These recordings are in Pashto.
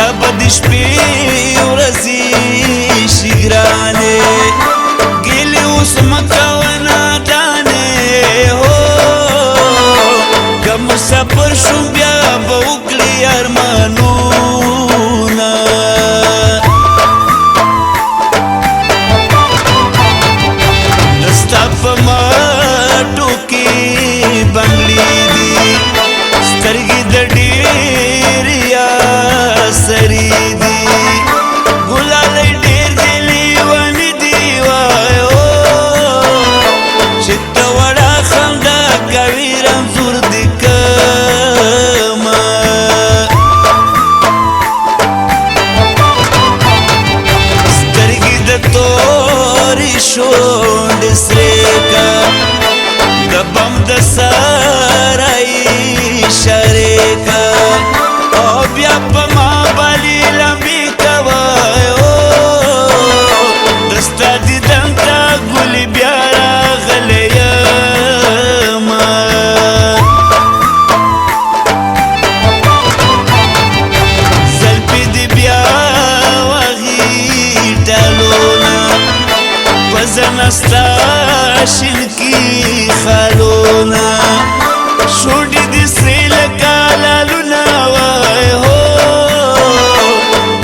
بیا به د شپې ورځې شي ګرانې ګیلې اوس مه کوه نادانې هو که مسافر شو بیا به وکړې ارمانونه د ستا په مټو کې بنګلې دي سترګې د ډېر سری دی ګلالی ډېر دی لیونی دی وایو چې ته وړه خندا کوي رنځور دې کمه سترګې د تورې شونډې سرې که د بم د سره اشارې که او بیا په ما باندې لمبې کوه د ستا دیدن ته ګلې بیا راغلی یمه زلفې دې بیا وهي ډالونه په زنه ستا شینکي خالونه شونډې دې سرې لکه لالونه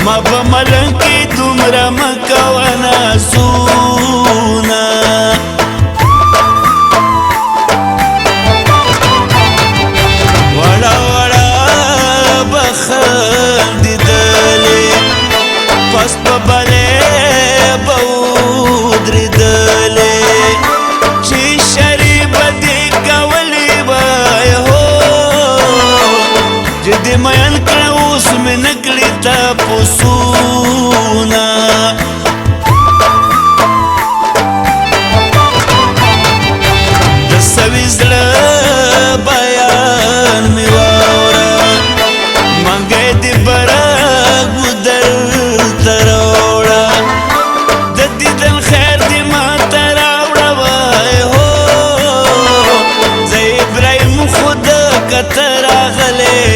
ما په ملنګ کې دومره مه کوه نازونه وړه وړه به خندېدلې پس په بلې به ودرېدلې چې اشارې به دې کولې وای هو چې دې مین کړه اوس مې نه کړې تپوسونه د سوي زړه بیان مې واوره منګی دې برګو درته راوړه د دیدن خیر دې ماته راوړه وای هو زه ابراهیم خو د کته راغلی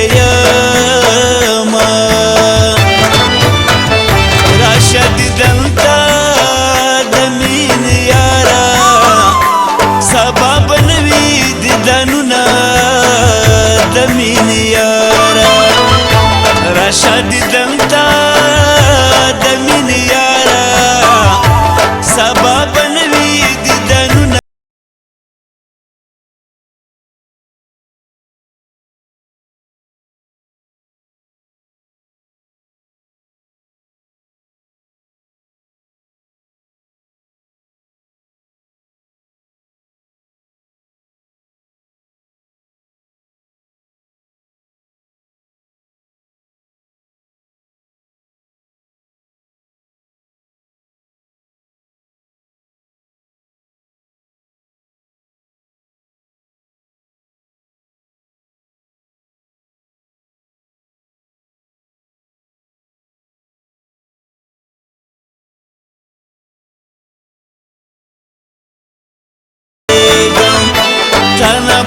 راشه دیدن ته د مینې یاره سبا به نه وي دیدنونه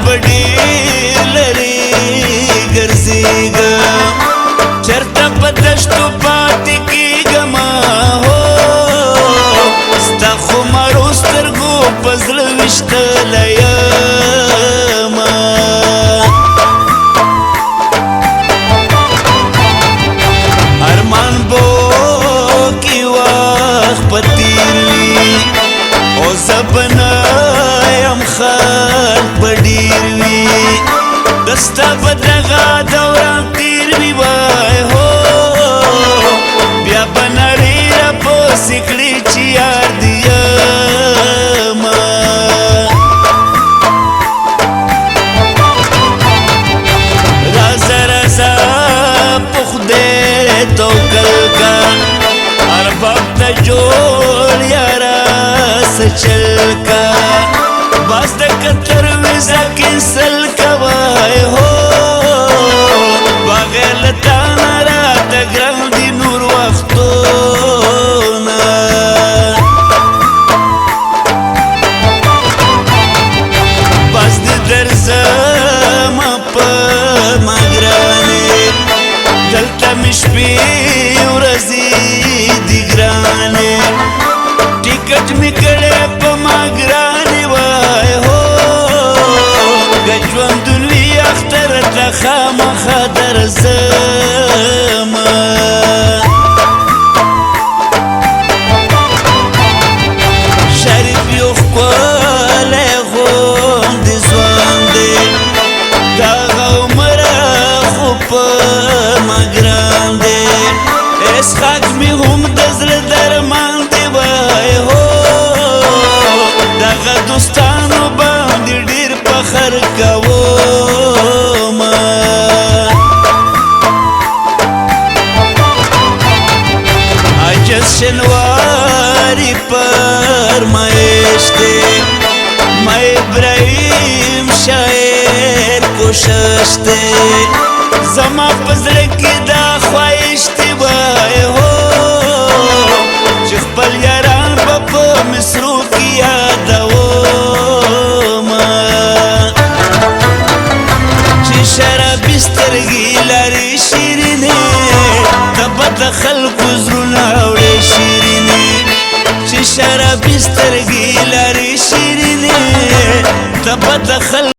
بډې لري ګرځېږم چېرته په دشتو پاتې کېږم هو ستا خمارو سترګو په زړه ویشتلی یمه ارمان به کې وخت په تېر وي او زه به نه یم خلک به ډېر وي دستا په دغه دوران تېر وي وای هو بیا به نړۍ راپسې کړي چې یار دې یمه راځه راځه په خدای توکل که ارباب ته جوړ یاره څه چل که باز د کتر ویزا کینسل کوای هو بغیر له تا نه راته ګران دي نور وختونه باز دې درځم په ما ګرانې دلته مې شپې خامخا درځم شریف یو ښکلی غوندې ځوان دی دغه عمره خو په ما ګران دی اسحاق مې هم د زړه درمان دی وای هو دغه دوستانو باندې ډېر فخر کوم عجز شنواری فرمایش دی ما ابراهیم شاعر کوشش دی زما په زړه کې دا خواهش دی وای هو چې خپل یاران به په مصرو کې یادوم چې شرابي سترګې لري شیرینې ته به د خلکو زړونه وړې شیرینې چې شرابي سترګې لري شیرینې ته به د خلکو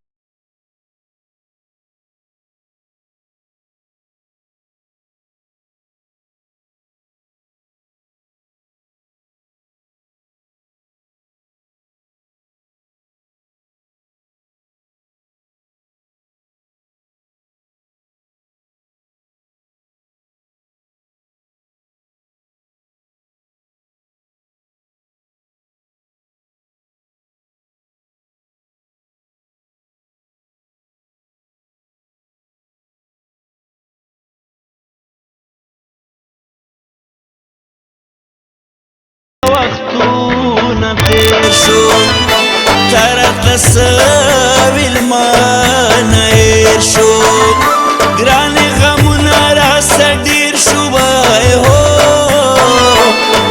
وختونه تیر شو تراته سویل مانه هیر شو ګرانې غمونه راسه ډېر شو وای هو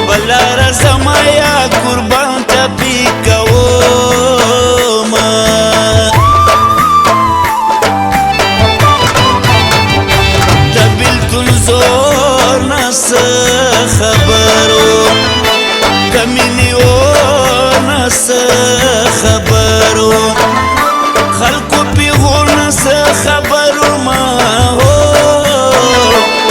په لاره زما یا قربان ټپي کوم د بېلتون زور نه څه خبرو کمینی و نس خبرو خلقو پیغو نس خبرو ما هو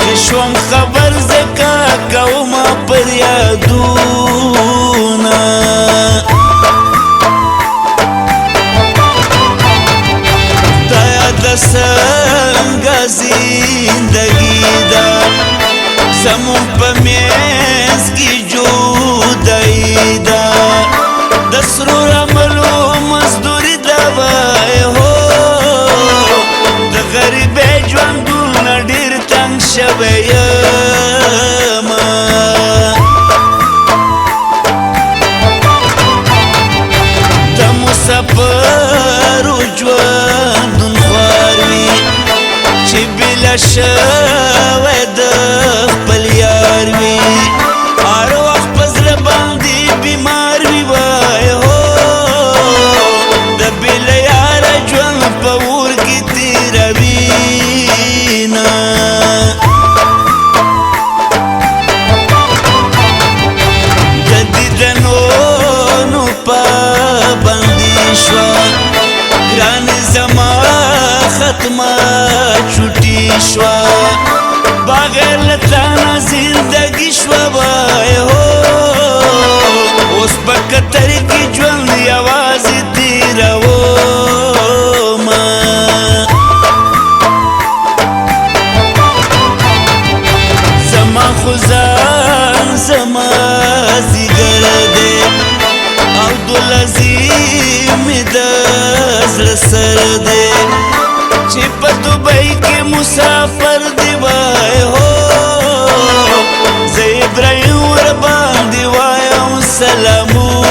کشوم خبر زکا کوما پر یادونا دا یاد سنگا زندگی دا زمون پا میز کی جودائی دا د سرور عملو مزدوری دا وای هو د غریبې ژوندونه ډېر تنګ شوی یم د مسافرو ژوندون خوار وي چې بېله شوی د خپل یار وي هر وخت په زړه باندې بیمار وي وای هو د بېله یاره ژوند په اور کې تېروینه د دیدنونو پابندي شوه ګرانې زما ختمه چوټي شوه بغیر له تا نه زندګي شوه وای هو اوس په قطر کې ژوند یوازې تېروم زما خو ځان زما ځیګر دی او دولازي مې د زړه سر دی چې په دوبۍ کې مسافر دی وای هو زه ابراهیم ورباندې وایم سلامونه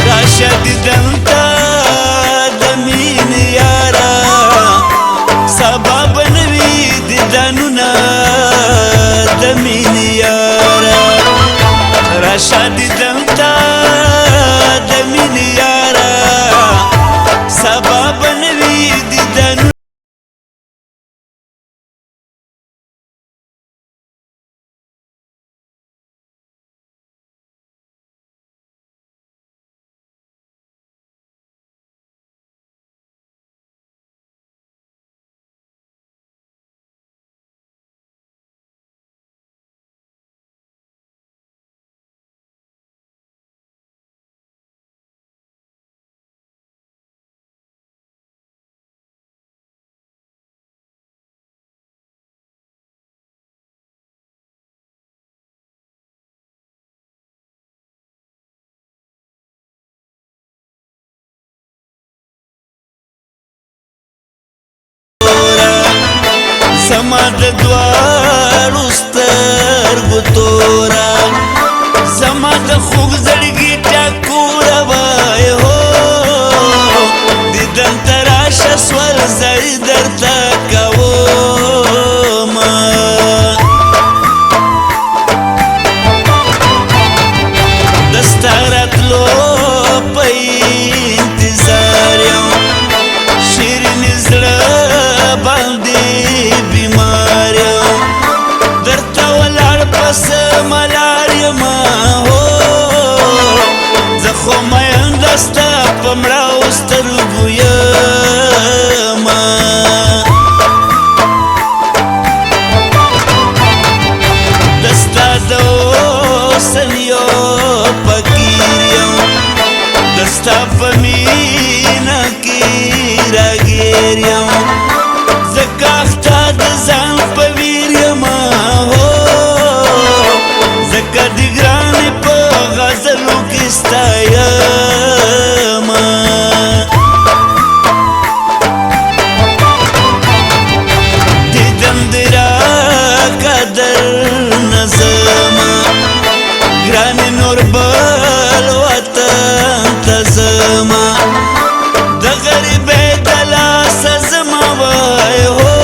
راشه دیدن ته د مینې یاره سبا به نه وي دیدنونه د مینې یاره راشه دیدن ته د مینې یاره سبا به نه وي دیدنونه زما د دواړو سترګو توره زما د خوږ زړګي ټکوره وای هو دیدن ته راشه سور زړي درته کومه د ستا راتلو په انتظار یم شیرینې زړه باندې بیمار یم درته ولاړ پس ملار یم هو زه خو میین ستا په مړاو سترګو یمه د ستا د حسن یو فقیر یم د ستا په مینه کې راګیر یم ځکه اخته د ځان په ویر یم هو ځکه د ګرانې په غزلو کې ستا یمه دیدن دې راقدر نه زما ګرانې نور بل وطن ته زما د غریبۍ د لاسه زما وای هو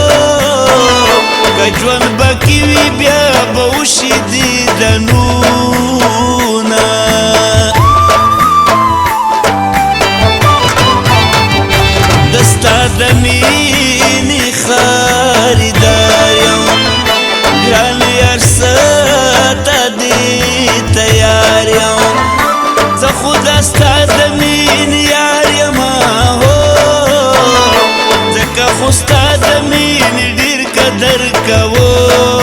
که ژوند به کې وي بیا به وشي دیدنونه د ستا د مینې خریدار یم ګرانې هر څه ته دې تیار یم زه خو د ستا د مینې یار یم هو ځکه خو ستا د مینې ډېر قدر کومه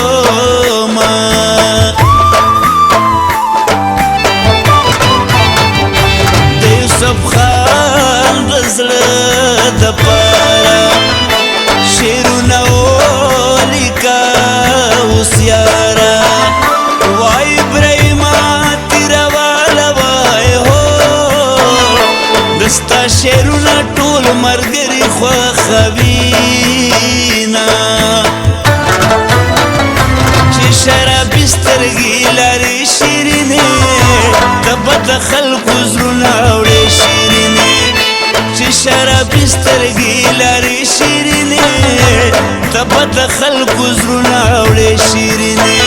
د یوسف خان د زړه دپاره شعرونه ولیکه اوس یاره وای ابراهیمه تیرواله وای هو د ستا شعرونه ټول ملګري خوښوینه چې شرابي سترګې لرې شیرینې ته به د خلکو زړونه وړې شیرینې چې شرابي سترګې لرې شیرینې ته به د خلکو زړونه وړې شیرینې